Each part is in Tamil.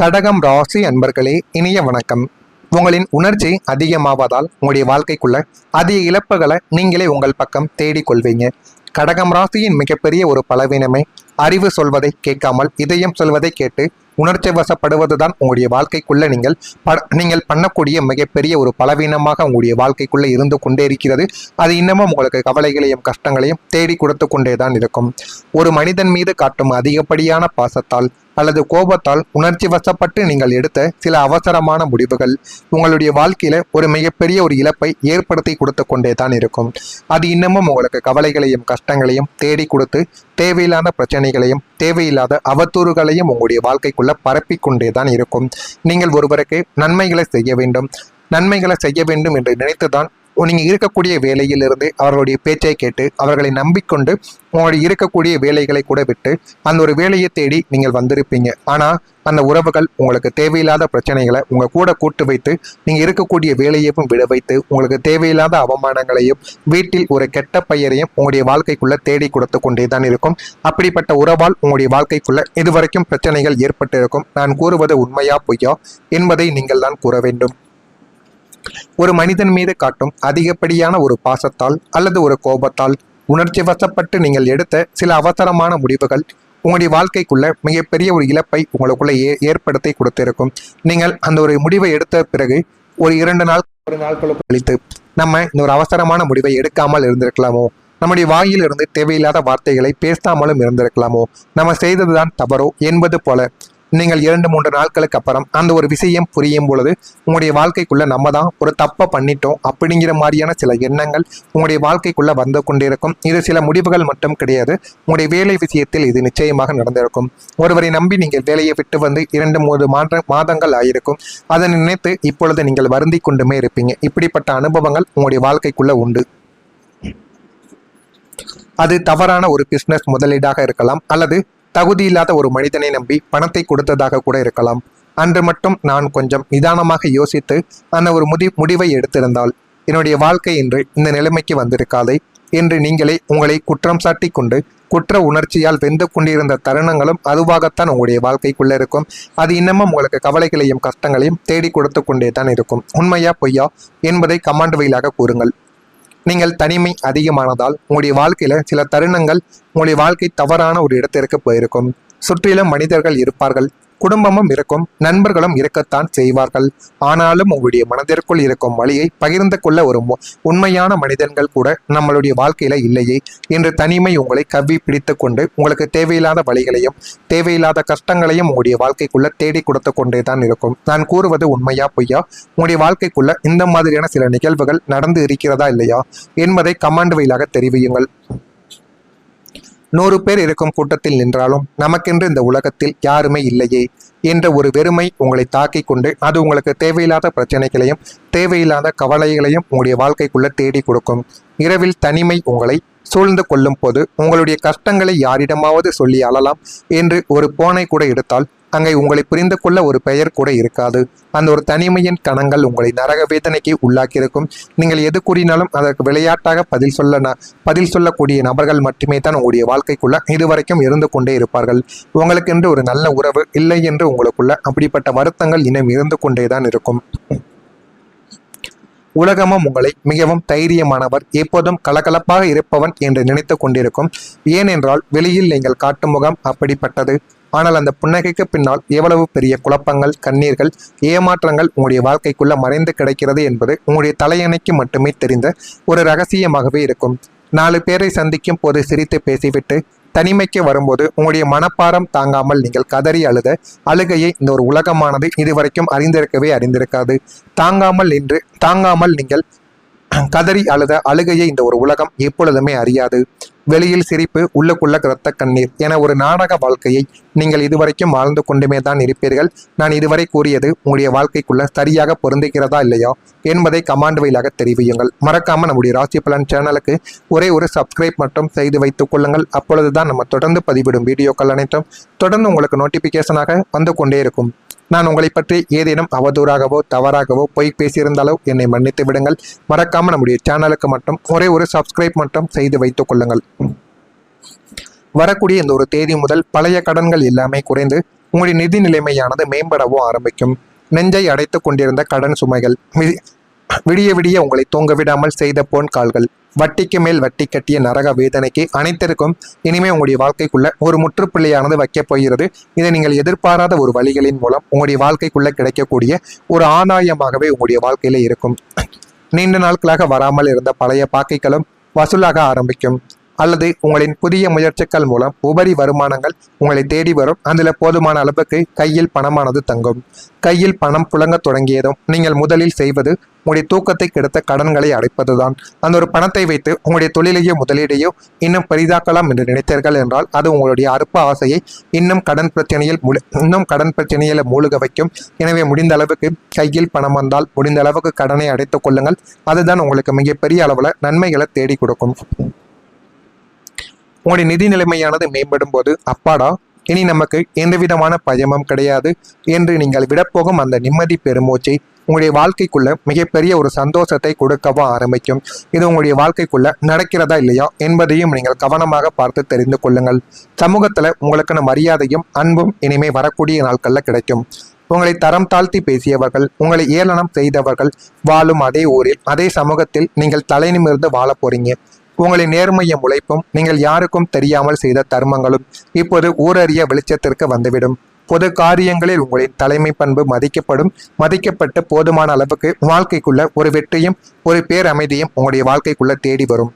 கடகம் ராசி அன்பர்களே, இனிய வணக்கம். உங்களின் உணர்ச்சி அதிகமாவதால் உங்களுடைய வாழ்க்கைக்குள்ள அதிக இழப்புகளை நீங்களே உங்கள் பக்கம் தேடிக்கொள்வீங்க. கடகம் ராசியின் மிகப்பெரிய ஒரு பலவீனமே அறிவு சொல்வதை கேட்காமல் இதயம் சொல்வதை கேட்டு உணர்ச்சி வசப்படுவதுதான் உங்களுடைய வாழ்க்கைக்குள்ள நீங்கள் பண்ணக்கூடிய மிகப்பெரிய ஒரு பலவீனமாக உங்களுடைய வாழ்க்கைக்குள்ள இருந்து கொண்டே இருக்கிறது. அது இன்னமும் உங்களுக்கு கவலைகளையும் கஷ்டங்களையும் தேடி கொடுத்து கொண்டேதான் இருக்கும். ஒரு மனிதன் மீது காட்டும் அதிகப்படியான பாசத்தால் அல்லது கோபத்தால் உணர்ச்சி வசப்பட்டு நீங்கள் எடுத்த சில அவசரமான முடிவுகள் உங்களுடைய வாழ்க்கையில ஒரு மிகப்பெரிய ஒரு இழப்பை ஏற்படுத்தி கொடுத்து கொண்டே தான் இருக்கும். அது இன்னமும் உங்களுக்கு கவலைகளையும் கஷ்டங்களையும் தேடி கொடுத்து தேவையில்லாத பிரச்சனைகளையும் தேவையில்லாத அவதூறுகளையும் உங்களுடைய வாழ்க்கைக்குள்ள பரப்பி கொண்டே தான் இருக்கும். நீங்கள் ஒருவருக்கு நன்மைகளை செய்ய வேண்டும் என்று நினைத்துதான் நீங்கள் இருக்கக்கூடிய வேலையிலிருந்து அவர்களுடைய பேச்சை கேட்டு அவர்களை நம்பிக்கொண்டு உங்களுடைய இருக்கக்கூடிய வேலைகளை கூட விட்டு அந்த ஒரு வேலையை தேடி நீங்கள் வந்திருப்பீங்க. ஆனால் அந்த உறவுகள் உங்களுக்கு தேவையில்லாத பிரச்சனைகளை உங்கள் கூட கூட்டு வைத்து நீங்கள் இருக்கக்கூடிய வேலையையும் விட வைத்து உங்களுக்கு தேவையில்லாத அவமானங்களையும் வீட்டில் ஒரு கெட்ட பெயரையும் உங்களுடைய வாழ்க்கைக்குள்ள தேடி கொடுத்து கொண்டே தான் இருக்கும். அப்படிப்பட்ட உறவால் உங்களுடைய வாழ்க்கைக்குள்ள இதுவரைக்கும் பிரச்சனைகள் ஏற்பட்டு இருக்கும். நான் கூறுவது உண்மையா பொய்யா என்பதை நீங்கள் தான் கூற வேண்டும். ஒரு மனிதன் மீது காட்டும் அதிகப்படியான ஒரு பாசத்தால் அல்லது ஒரு கோபத்தால் உணர்ச்சி வசப்பட்டு நீங்கள் எடுத்த சில அவசரமான முடிவுகள் உங்களுடைய வாழ்க்கைக்குள்ள மிகப்பெரிய ஒரு இழப்பை உங்களுக்குள்ள ஏற்படுத்தி கொடுத்திருக்கும். நீங்கள் அந்த ஒரு முடிவை எடுத்த பிறகு ஒரு 2 நாட்களுக்கு கழித்து நம்ம இந்த ஒரு அவசரமான முடிவை எடுக்காமல் இருந்திருக்கலாமோ, நம்முடைய வாயிலிருந்து தேவையில்லாத வார்த்தைகளை பேசாமலும் இருந்திருக்கலாமோ, நம்ம செய்ததுதான் தவறோ என்பது போல நீங்கள் 2-3 நாட்களுக்கு அப்புறம் அந்த ஒரு விஷயம் புரியும் பொழுது உங்களுடைய வாழ்க்கைக்குள்ள நம்ம தான் ஒரு தப்பை பண்ணிட்டோம் அப்படிங்கிற மாதிரியான சில எண்ணங்கள் உங்களுடைய வாழ்க்கைக்குள்ள வந்து கொண்டிருக்கும். இது சில முடிவுகள் மட்டும் கிடையாது, உங்களுடைய வேலை விஷயத்தில் இது நிச்சயமாக நடந்திருக்கும். ஒருவரை நம்பி நீங்கள் வேலையை விட்டு வந்து 2-3 மாதங்கள் ஆயிருக்கும். அதை நினைத்து இப்பொழுது நீங்கள் வருந்தி கொண்டுமே இருப்பீங்க. இப்படிப்பட்ட அனுபவங்கள் உங்களுடைய வாழ்க்கைக்குள்ள உண்டு. அது தவறான ஒரு பிஸ்னஸ் முதலீடாக இருக்கலாம், அல்லது தகுதி இல்லாத ஒரு மனிதனை நம்பி பணத்தை கொடுத்ததாக கூட இருக்கலாம். அன்று மட்டும் நான் கொஞ்சம் நிதானமாக யோசித்து அந்த ஒரு முடிவை எடுத்திருந்தால் என்னுடைய வாழ்க்கை என்று இந்த நிலைமைக்கு வந்திருக்காதே என்று நீங்களே உங்களை குற்றம் சாட்டி கொண்டு குற்ற உணர்ச்சியால் வெந்து கொண்டிருந்த தருணங்களும் அதுவாகத்தான் உங்களுடைய வாழ்க்கைக்குள்ள இருக்கும். அது இன்னமும் உங்களுக்கு கவலைகளையும் கஷ்டங்களையும் தேடி கொடுத்து கொண்டே தான் இருக்கும். உண்மையா பொய்யா என்பதை கமாண்ட் வழியாக கூறுங்கள். நீங்கள் தனிமை அதிகமானதால் உங்களுடைய வாழ்க்கையில சில தருணங்கள் உங்களுடைய வாழ்க்கை தவறான ஒரு இடத்திற்கு போயிருக்கும். சுற்றிலும் மனிதர்கள் இருப்பார்கள், குடும்பமும் இருக்கும், நண்பர்களும் இருக்கத்தான் செய்வார்கள். ஆனாலும் உங்களுடைய மனதிற்குள் இருக்கும் வழியை பகிர்ந்து கொள்ள ஒரு உண்மையான மனிதர்கள் கூட நம்மளுடைய வாழ்க்கையில இல்லையே என்று தனிமை உங்களை கவ்வி பிடித்து கொண்டு உங்களுக்கு தேவையில்லாத வழிகளையும் தேவையில்லாத கஷ்டங்களையும் உங்களுடைய வாழ்க்கைக்குள்ள தேடி கொடுத்து கொண்டே தான் இருக்கும். நான் கூறுவது உண்மையா பொய்யா? உங்களுடைய வாழ்க்கைக்குள்ள இந்த மாதிரியான சில நிகழ்வுகள் நடந்து இருக்கிறதா இல்லையா என்பதை கமாண்ட் வழியாக தெரிவியுங்கள். 100 பேர் இருக்கும் கூட்டத்தில் நின்றாலும் நமக்கென்று இந்த உலகத்தில் யாருமே இல்லையே என்ற ஒரு வெறுமை உங்களை தாக்கி கொண்டு அது உங்களுக்கு தேவையில்லாத பிரச்சனைகளையும் தேவையில்லாத கவலைகளையும் உங்களுடைய வாழ்க்கைக்குள்ள தேடி கொடுக்கும். இரவில் தனிமை உங்களை சூழ்ந்து கொள்ளும் போது உங்களுடைய கஷ்டங்களை யாரிடமாவது சொல்லி அழலாம் என்று ஒரு போனை கூட எடுத்தால் அங்கே உங்களை புரிந்து கொள்ள ஒரு பெயர் கூட இருக்காது. அந்த ஒரு தனிமையின் கணங்கள் உங்களை நரக வேதனைக்கு உள்ளாக்கியிருக்கும். நீங்கள் எது கூறினாலும் அதற்கு விளையாட்டாக பதில் சொல்லக்கூடிய நபர்கள் மட்டுமே தான் உங்களுடைய வாழ்க்கைக்குள்ள இதுவரைக்கும் இருந்து கொண்டே இருப்பார்கள். உங்களுக்கென்று ஒரு நல்ல உறவு இல்லை என்று உங்களுக்குள்ள அப்படிப்பட்ட வருத்தங்கள் இன்னும் இருந்து கொண்டே தான் இருக்கும். உலகமும் உங்களை மிகவும் தைரியமானவர், எப்போதும் கலகலப்பாக இருப்பவன் என்று நினைத்து கொண்டிருக்கும். ஏனென்றால் வெளியில் நீங்கள் காட்டும் முகம் அப்படிப்பட்டது. ஆனால் அந்த புன்னகைக்கு பின்னால் எவ்வளவு பெரிய குழப்பங்கள், கண்ணீர்கள், ஏமாற்றங்கள் உங்களுடைய வாழ்க்கைக்குள்ள மறைந்து கிடைக்கிறது என்பது உங்களுடைய தலையணைக்கு மட்டுமே தெரிந்த ஒரு ரகசியமாகவே இருக்கும். 4 பேரை சந்திக்கும் போது சிரித்து பேசிவிட்டு தனிமைக்கு வரும்போது உங்களுடைய மனப்பாரம் தாங்காமல் நீங்கள் கதறி அழுகையை இந்த ஒரு உலகமானது இதுவரைக்கும் அறிந்திருக்காது. தாங்காமல் நீங்கள் கதறி அழுகையை இந்த ஒரு உலகம் எப்பொழுதுமே அறியாது. வெளியில் சிரிப்பு, உள்ளுக்குள்ள இரத்த கண்ணீர் என ஒரு நாடக வாழ்க்கையை நீங்கள் இதுவரைக்கும் வாழ்ந்து கொண்டுமே தான் இருப்பீர்கள். நான் இதுவரை கூறியது உங்களுடைய வாழ்க்கைக்குள்ள சரியாக பொருந்துகிறதா இல்லையா என்பதை கமாண்ட் வழியாக தெரிவியுங்கள். மறக்காம நம்முடைய ராசி பலன் சேனலுக்கு ஒரே ஒரு சப்ஸ்கிரைப் மட்டும் செய்து வைத்துக் கொள்ளுங்கள். அப்பொழுதுதான் நம்ம தொடர்ந்து பதிவிடும் வீடியோக்கள் அனைத்தும் தொடர்ந்து உங்களுக்கு நோட்டிபிகேஷனாக வந்து கொண்டே இருக்கும். நான் உங்களை பற்றி ஏதேனும் அவதூறாகவோ தவறாகவோ பொய் பேசியிருந்தாலோ என்னை மன்னித்து விடுங்கள். மறக்காம நம்முடைய சேனலுக்கு மட்டும் ஒரே ஒரு சப்ஸ்கிரைப் மட்டும் செய்து வைத்துக் கொள்ளுங்கள். வரக்கூடிய இந்த ஒரு தேதி முதல் பழைய கடன்கள் எல்லாமே குறைந்து உங்களுடைய நிதி நிலைமையானது மேம்படவும் ஆரம்பிக்கும். நெஞ்சை அடைத்து கொண்டிருந்த கடன் சுமைகள் விடிய விடிய உங்களை தூங்க விடாமல் செய்த போன் கால்கள், வட்டிக்கு மேல் வட்டி கட்டிய நரக வேதனைக்கு அனைத்திற்கும் இனிமே உங்களுடைய வாழ்க்கைக்குள்ள ஒரு முற்றுப்புள்ளியானது வைக்கப் போகிறது. இதை நீங்கள் எதிர்பாராத ஒரு வழிகளின் மூலம் உங்களுடைய வாழ்க்கைக்குள்ள கிடைக்கக்கூடிய ஒரு ஆதாயமாகவே உங்களுடைய வாழ்க்கையில இருக்கும். நீண்ட நாட்களாக வராமல் இருந்த பழைய பாக்கிகளும் வசூலாக ஆரம்பிக்கும். அல்லது உங்களின் புதிய முயற்சிகள் மூலம் உபரி வருமானங்கள் உங்களை தேடி வரும். அதில் போதுமான அளவுக்கு கையில் பணமானது தங்கும். கையில் பணம் புழங்க தொடங்கியதும் நீங்கள் முதலில் செய்வது உங்களுடைய தூக்கத்தை கெடுத்த கடன்களை அடைப்பதுதான். அந்த ஒரு பணத்தை வைத்து உங்களுடைய தொழிலையோ முதலீடையோ இன்னும் பெரிதாக்கலாம் என்று நினைத்தீர்கள் என்றால் அது உங்களுடைய அற்ப ஆசையை இன்னும் கடன் பிரச்சனையில் மூழ்க வைக்கும். எனவே முடிந்த அளவுக்கு கையில் பணம் வந்தால் முடிந்த அளவுக்கு கடனை அடைத்துக் கொள்ளுங்கள். அதுதான் உங்களுக்கு மிகப்பெரிய அளவில் நன்மைகளை தேடி கொடுக்கும். உங்களுடைய நிதி நிலைமையானது மேம்படும் போது அப்பாடா இனி நமக்கு எந்த விதமான பயமும் கிடையாது என்று நீங்கள் விடப்போகும் அந்த நிம்மதி பெருமூச்சை உங்களுடைய வாழ்க்கைக்குள்ள மிகப்பெரிய ஒரு சந்தோஷத்தை கொடுக்கவும் ஆரம்பிக்கும். இது உங்களுடைய வாழ்க்கைக்குள்ள நடக்கிறதா இல்லையா என்பதையும் நீங்கள் கவனமாக பார்த்து தெரிந்து கொள்ளுங்கள். சமூகத்துல உங்களுக்கான மரியாதையும் அன்பும் இனிமே வரக்கூடிய நாட்கள்ல கிடைக்கும். உங்களை தரம் தாழ்த்தி பேசியவர்கள், உங்களை ஏளனம் செய்தவர்கள் வாழும் அதே ஊரில் அதே சமூகத்தில் நீங்கள் தலை நிமிர்ந்து வாழ போறீங்க. உங்களின் நேர்மையும் உழைப்பும் நீங்கள் யாருக்கும் தெரியாமல் செய்த தர்மங்களும் இப்போது ஊரறிய வெளிச்சத்திற்கு வந்துவிடும். பொது காரியங்களில் உங்களின் தலைமை பண்பு மதிக்கப்பட்டு போதுமான அளவுக்கு வாழ்க்கைக்குள்ள ஒரு வெற்றியும் ஒரு பேரமைதியும் உங்களுடைய வாழ்க்கைக்குள்ள தேடி வரும்.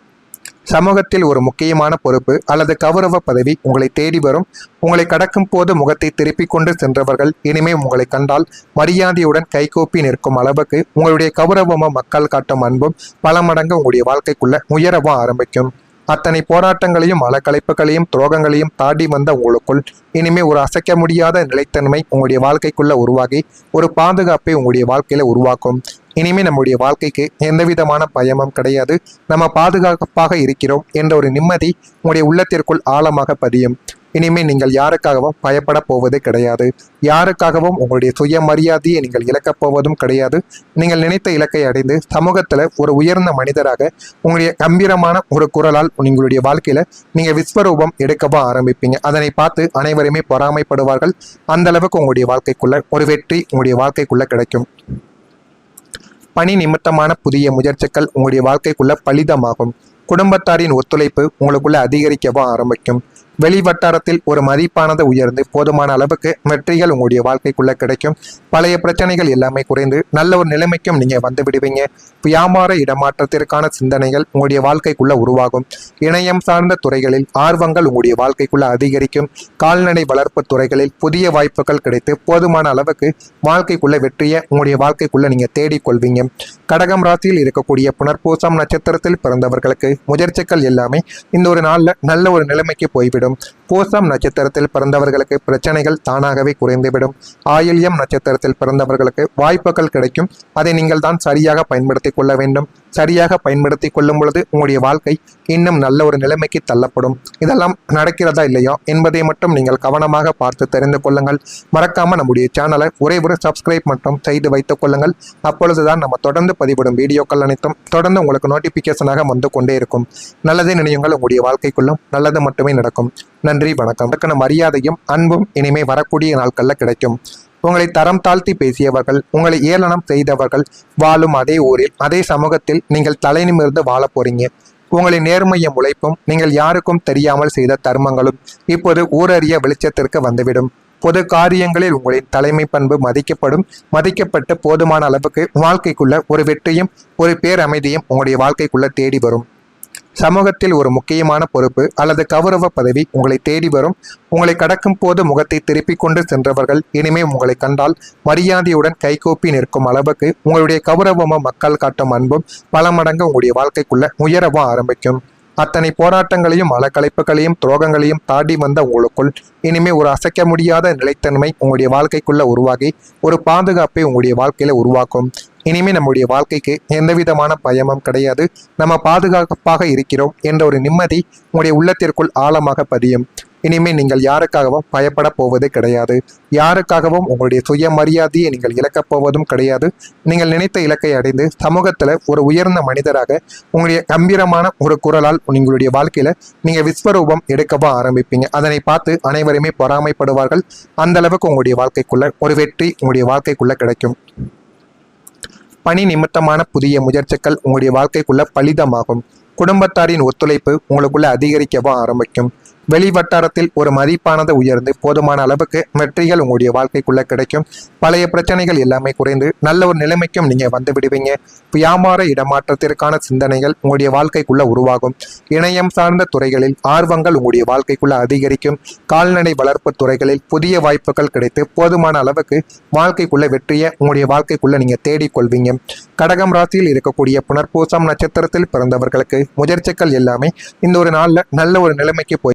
சமூகத்தில் ஒரு முக்கியமான பொறுப்பு அல்லது கௌரவ பதவி உங்களை தேடி வரும். உங்களை கடக்கும் போது முகத்தை திருப்பிக் கொண்டு சென்றவர்கள் இனிமே உங்களை கண்டால் மரியாதையுடன் கைகூப்பி நிற்கும் அளவுக்கு உங்களுடைய கௌரவமும் மக்கள் காட்டும் அன்பும் பல மடங்கு உங்களுடைய வாழ்க்கைக்குள்ள உயரவும் ஆரம்பிக்கும். அத்தனை போராட்டங்களையும் அலக்கலைப்புகளையும் துரோகங்களையும் தாண்டி வந்த உங்களுக்குள் இனிமே ஒரு அசைக்க முடியாத நிலைத்தன்மை உங்களுடைய வாழ்க்கைக்குள்ள உருவாகி ஒரு பாதுகாப்பை உங்களுடைய வாழ்க்கையில உருவாக்கும். இனிமே நம்முடைய வாழ்க்கைக்கு எந்த விதமான பயமும் கிடையாது. நம்ம பாதுகாப்பாக இருக்கிறோம் என்ற ஒரு நிம்மதி உங்களுடைய உள்ளத்திற்குள் ஆழமாக பதியும். இனிமே நீங்கள் யாருக்காகவும் பயப்பட போவது கிடையாது. யாருக்காகவும் உங்களுடைய சுயமரியாதையை நீங்கள் இழக்கப் போவதும் கிடையாது. நீங்கள் நினைத்த இலக்கை அடைந்து சமூகத்துல ஒரு உயர்ந்த மனிதராக உங்களுடைய கம்பீரமான ஒரு குரலால் உங்களுடைய வாழ்க்கையில நீங்க விஸ்வரூபம் எடுக்கவும் ஆரம்பிப்பீங்க. அதனை பார்த்து அனைவருமே பொறாமைப்படுவார்கள். அந்த அளவுக்கு உங்களுடைய வாழ்க்கைக்குள்ள ஒரு வெற்றி உங்களுடைய வாழ்க்கைக்குள்ள கிடைக்கும். பணி நிமித்தமான புதிய முயற்சிகள் உங்களுடைய வாழ்க்கைக்குள்ள பலிதமாகும். குடும்பத்தாரின் ஒத்துழைப்பு உங்களுக்குள்ள அதிகரிக்கவும் ஆரம்பிக்கும். வெளி வட்டாரத்தில் ஒரு மதிப்பானது உயர்ந்து போதுமான அளவுக்கு வெற்றிகள் உங்களுடைய வாழ்க்கைக்குள்ள கிடைக்கும். பழைய பிரச்சனைகள் எல்லாமே குறைந்து நல்ல ஒரு நிலைமைக்கும் நீங்க வந்து விடுவீங்க. வியாபார இடமாற்றத்திற்கான சிந்தனைகள் உங்களுடைய வாழ்க்கைக்குள்ள உருவாகும். இணையம் சார்ந்த துறைகளில் ஆர்வங்கள் உங்களுடைய வாழ்க்கைக்குள்ள அதிகரிக்கும். கால்நடை வளர்ப்பு துறைகளில் புதிய வாய்ப்புகள் கிடைத்து போதுமான அளவுக்கு வாழ்க்கைக்குள்ள வெற்றியை உங்களுடைய வாழ்க்கைக்குள்ள நீங்க தேடிக்கொள்வீங்க. கடகம் ராசியில் இருக்கக்கூடிய புனர்பூசம் நட்சத்திரத்தில் பிறந்தவர்களுக்கு முயற்சிகள் எல்லாமே இந்த ஒரு நாள்ல நல்ல ஒரு நிலைமைக்கு போய்விடும். பூசம் நட்சத்திரத்தில் பிறந்தவர்களுக்கு பிரச்சனைகள் தானாகவே குறைந்துவிடும். ஆயில்யம் நட்சத்திரத்தில் பிறந்தவர்களுக்கு வாய்ப்புகள் கிடைக்கும். அதை நீங்கள் தான் சரியாக பயன்படுத்தி கொள்ள வேண்டும். சரியாக பயன்படுத்தி கொள்ளும் பொழுது உங்களுடைய வாழ்க்கை இன்னும் நல்ல ஒரு நிலைமைக்கு தள்ளப்படும். இதெல்லாம் நடக்கிறதா இல்லையா என்பதை மட்டும் நீங்கள் கவனமாக பார்த்து தெரிந்து கொள்ளுங்கள். மறக்காம நம்முடைய சேனலை ஒரே ஒரு சப்ஸ்கிரைப் மட்டும் செய்து வைத்துக் கொள்ளுங்கள். அப்பொழுதுதான் நம்ம தொடர்ந்து பதிவிடும் வீடியோக்கள் அனைத்தும் தொடர்ந்து உங்களுக்கு நோட்டிபிகேஷனாக வந்து கொண்டே இருக்கும். நல்லதே நினையுங்கள். உங்களுடைய வாழ்க்கைக்குள்ளும் நல்லது மட்டுமே நடக்கும். நன்றி, வணக்கம். அதற்கான மரியாதையும் அன்பும் இனிமே வரக்கூடிய நாட்கள்ல கிடைக்கும். உங்களை தரம் தாழ்த்தி பேசியவர்கள், உங்களை ஏளனம் செய்தவர்கள் வாழும் அதே ஊரில் அதே சமூகத்தில் நீங்கள் தலை நிமிர்ந்து வாழ போறீங்க. உங்களின் நேர்மையும் உழைப்பும் நீங்கள் யாருக்கும் தெரியாமல் செய்த தர்மங்களும் இப்போது ஊரறிய வெளிச்சத்திற்கு வந்துவிடும். பொது காரியங்களில் உங்களின் தலைமை பண்பு மதிக்கப்பட்டு போதுமான அளவுக்கு வாழ்க்கைக்குள்ள ஒரு வெற்றியும் ஒரு பேரமைதியும் உங்களுடைய வாழ்க்கைக்குள்ள தேடி வரும். சமூகத்தில் ஒரு முக்கியமான பொறுப்பு அல்லது கௌரவ பதவி உங்களை தேடி வரும். உங்களை கடக்கும் போது முகத்தை திருப்பிக் கொண்டு சென்றவர்கள் இனிமே உங்களை கண்டால் மரியாதையுடன் கைகூப்பி நிற்கும் அளவுக்கு உங்களுடைய கௌரவமும் மக்கள் காட்டும் அன்பும் பல மடங்கு உங்களுடைய வாழ்க்கைக்குள்ள உயரவும் ஆரம்பிக்கும். அத்தனை போராட்டங்களையும் அலக்கலைப்புகளையும் துரோகங்களையும் தாண்டி வந்த உங்களுக்குள் இனிமே ஒரு அசைக்க முடியாத நிலைத்தன்மை உங்களுடைய வாழ்க்கைக்குள்ள உருவாகி ஒரு பாதுகாப்பை உங்களுடைய வாழ்க்கையில உருவாக்கும். இனிமே நம்முடைய வாழ்க்கைக்கு எந்த விதமான பயமும் கிடையாது. நம்ம பாதுகாப்பாக இருக்கிறோம் என்ற ஒரு நிம்மதி உங்களுடைய உள்ளத்திற்குள் ஆழமாக பதியும். இனிமேல் நீங்கள் யாருக்காகவும் பயப்பட போவது கிடையாது. யாருக்காகவும் உங்களுடைய சுயமரியாதையை நீங்கள் இழக்கப் போவதும் கிடையாது. நீங்கள் நினைத்த இலக்கை அடைந்து சமூகத்தில் ஒரு உயர்ந்த மனிதராக உங்களுடைய கம்பீரமான ஒரு குரலால் உங்களுடைய வாழ்க்கையில நீங்க விஸ்வரூபம் எடுக்கவும் ஆரம்பிப்பீங்க. அதனை பார்த்து அனைவருமே பொறாமைப்படுவார்கள். அந்த அளவுக்கு உங்களுடைய வாழ்க்கைக்குள்ள ஒரு வெற்றி உங்களுடைய வாழ்க்கைக்குள்ள கிடைக்கும். பணி நிமித்தமான புதிய முயற்சிகள் உங்களுடைய வாழ்க்கைக்குள்ள பலிதமாகும். குடும்பத்தாரின் ஒத்துழைப்பு உங்களுக்குள்ள அதிகரிக்கவும் ஆரம்பிக்கும். வெளி வட்டாரத்தில் ஒரு மதிப்பானது உயர்ந்து போதுமான அளவுக்கு வெற்றிகள் உங்களுடைய வாழ்க்கைக்குள்ள கிடைக்கும். பழைய பிரச்சனைகள் எல்லாமே குறைந்து நல்ல ஒரு நிலைமைக்கும் நீங்க வந்து விடுவீங்க. வியாபார இடமாற்றத்திற்கான சிந்தனைகள் உங்களுடைய வாழ்க்கைக்குள்ள உருவாகும். இணையம் சார்ந்த துறைகளில் ஆர்வங்கள் உங்களுடைய வாழ்க்கைக்குள்ள அதிகரிக்கும். கால்நடை வளர்ப்பு துறைகளில் புதிய வாய்ப்புகள் கிடைத்து போதுமான அளவுக்கு வாழ்க்கைக்குள்ள வெற்றியை உங்களுடைய வாழ்க்கைக்குள்ள நீங்க தேடிக்கொள்வீங்க. கடகம் ராசியில் இருக்கக்கூடிய புனர்பூசம் நட்சத்திரத்தில் பிறந்தவர்களுக்கு முயற்சிகள் எல்லாமே இந்த ஒரு நாள்ல நல்ல ஒரு நிலைமைக்கு போய்